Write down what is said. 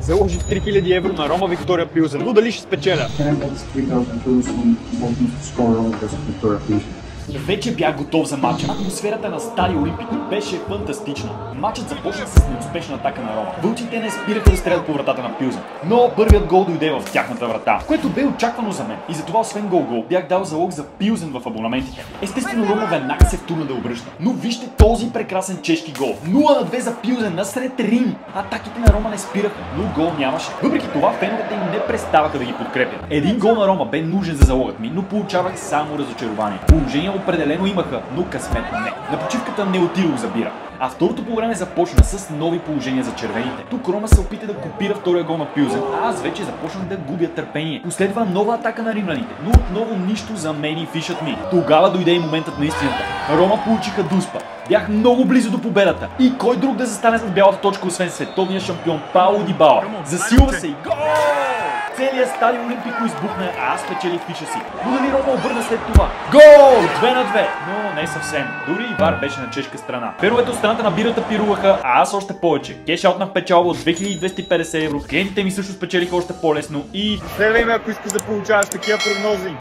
Заложих 3000 евро на Рома Виктория Пилзен, но дали ще спечеля? Вече бях готов за матча. Атмосферата на Стадио Олимпик беше фантастична. Матчът започна с неуспешна атака на Рома. Вълците не спираха да стрелят по вратата на Пилзен, но първият гол дойде в тяхната врата, което бе очаквано за мен. И затова освен гол бях дал залог за Пилзен в абонаментите. Естествено Рома веднага се втурна да обръща. Но вижте този прекрасен чешки гол. 0-2 за Пилзен насред Рим. Атаките на Рома не спираха, но гол нямаше. Въпреки това феновете им не преставаха да ги подкрепят. Един гол на Рома бе нужен за залогът ми, но получавах само разочарование. Положение определено имаха, но късмет не. На почивката не отидох за бира. А второто по време започна с нови положения за червените. Тук Рома се опита да копира втория гол на Пилзен, а аз вече започнах да губя търпение. Последва нова атака на римляните, но отново нищо за мен и фишът ми. Тогава дойде и моментът на истината. Рома получиха дуспа. Бях много близо до победата. И кой друг да застане с бялата точка, освен световния шампион Пауло Дибала. Засилва се и гол! Целият Стадио Олимпико избухна, а аз спечелих фиша си. Но дали Рома обърна след това? Гол! 2-2! Но не съвсем. Дори и ВАР беше на чешка страна. Феновете от страната на бирата пируваха, а аз още повече. Кеш-аутнах печалба от 2250 евро. Клиентите ми също спечелиха още по-лесно и... Следвай ме, ако искаш да получаваш такива прогнози.